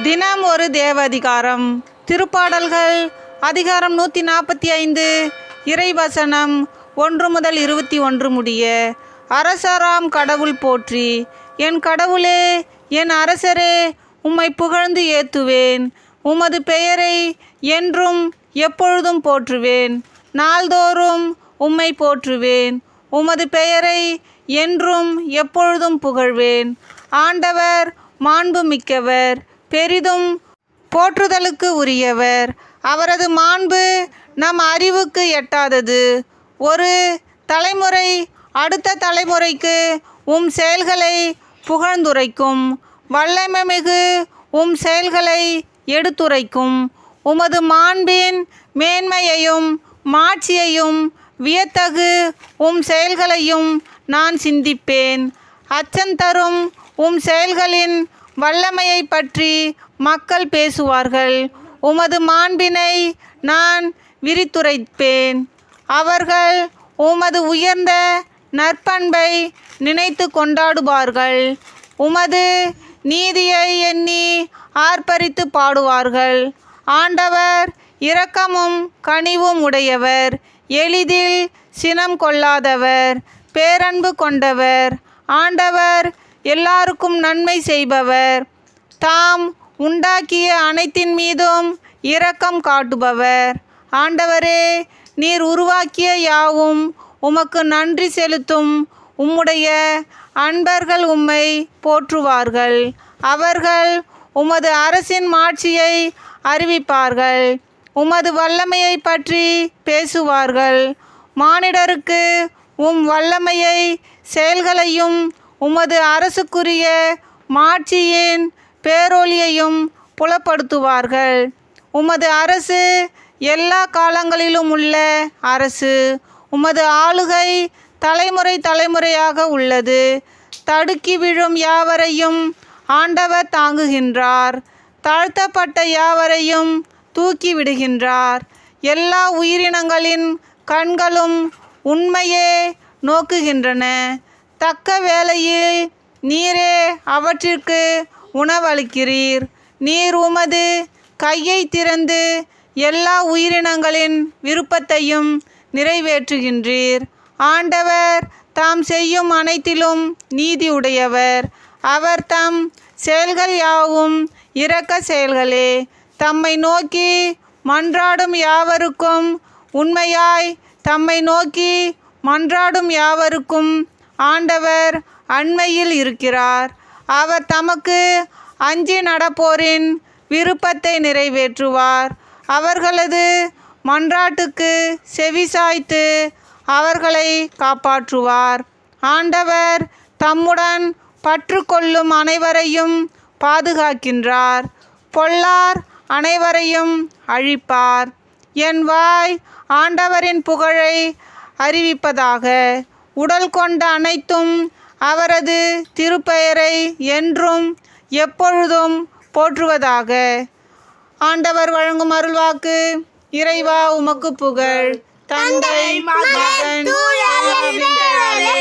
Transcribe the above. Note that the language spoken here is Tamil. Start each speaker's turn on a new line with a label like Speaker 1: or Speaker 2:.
Speaker 1: தினம் ஒரு தேவதிகாரம். திருப்பாடல்கள் அதிகாரம் 145 இறைவசனம் 1 முதல் 21 முடிய. அரசராம் கடவுள் போற்றி. என் கடவுளே, என் அரசரே, உம்மை புகழ்ந்து ஏத்துவேன். உமது பெயரை என்றும் எப்பொழுதும் போற்றுவேன். நாள்தோறும் உம்மை போற்றுவேன். உமது பெயரை என்றும் எப்பொழுதும் புகழ்வேன். ஆண்டவர் மாண்பு மிக்கவர், பெரிதும் போற்றுதலுக்கு உரியவர். அவரது மாண்பு நம் அறிவுக்கு எட்டாதது. ஒரு தலைமுறை அடுத்த தலைமுறைக்கு உம் செயல்களை புகழ்ந்துரைக்கும். வல்லமைமிகு உம் செயல்களை எடுத்துரைக்கும். உமது மாண்பின் மேன்மையையும் மாட்சியையும் வியத்தகு உம் செயல்களையும் நான் சிந்திப்பேன். அச்சந்தரும் உம் செயல்களின் வல்லமையை பற்றி மக்கள் பேசுவார்கள். உமது மாண்பினை நான் விரித்துரைப்பேன். அவர்கள் உமது உயர்ந்த நற்பண்பை நினைத்து கொண்டாடுவார்கள். உமது நீதியை எண்ணி ஆர்ப்பரித்து பாடுவார்கள். ஆண்டவர் இரக்கமும் கனிவும் உடையவர், எளிதில் சினம் கொள்ளாதவர், பேரன்பு கொண்டவர். ஆண்டவர் எல்லாருக்கும் நன்மை செய்பவர். தாம் உண்டாக்கிய அனைத்தின் மீதும் இரக்கம் காட்டுபவர். ஆண்டவரே, நீர் உருவாக்கிய யாவும் உமக்கு நன்றி செலுத்தும். உம்முடைய அன்பர்கள் உம்மை போற்றுவார்கள். அவர்கள் உமது அரசின் மாட்சியை அறிவிப்பார்கள். உமது வல்லமையை பற்றி பேசுவார்கள். மானிடருக்கு உம் வல்லமையை செயல்களையும் உமது அரசுக்குரிய மாட்சியின் பேரொளியையும் புலப்படுத்துவார்கள். உமது அரசு எல்லா காலங்களிலும் உள்ள அரசு. உமது ஆளுகை தலைமுறை தலைமுறையாக உள்ளது. தடுக்கி விழும் யாவரையும் ஆண்டவர் தாங்குகின்றார். தாழ்த்தப்பட்ட யாவரையும் தூக்கி விடுகின்றார். எல்லா உயிரினங்களின் கண்களும் உண்மையே நோக்குகின்றன. தக்க வேளையில் நீரே அவற்றிற்கு உணவளிக்கிறீர். நீர் உமது கையை திறந்து எல்லா உயிரினங்களின் விருப்பத்தையும் நிறைவேற்றுகின்றீர். ஆண்டவர் தாம் செய்யும் அனைத்திலும் நீதி உடையவர். அவர் தம் செயல்கள் யாவும் இரக்க செயல்களே. தம்மை நோக்கி மன்றாடும் யாவருக்கும் உண்மையாய் தம்மை நோக்கி மன்றாடும் யாவருக்கும் ஆண்டவர் அண்மையில் இருக்கிறார். அவர் தமக்கு அஞ்சி நடப்போரின் விருப்பத்தை நிறைவேற்றுவார். அவர்களது மன்றாட்டுக்கு செவிசாய்த்து அவர்களை காப்பாற்றுவார். ஆண்டவர் தம்முடன் பற்று கொள்ளும் அனைவரையும் பாதுகாக்கின்றார். பொல்லார் அனைவரையும் அழிப்பார். என் வாய் ஆண்டவரின் புகழை அறிவிப்பதாக. உடல் கொண்ட அனைத்தும் அவரது திருப்பெயரை என்றும் எப்பொழுதும் போற்றுவதாக. ஆண்டவர் வழங்கும் அருள்வாக்கு. இறைவா, உமக்கு புகழ். தந்தை, மகன், தூய ஆவியின் பெயராலே.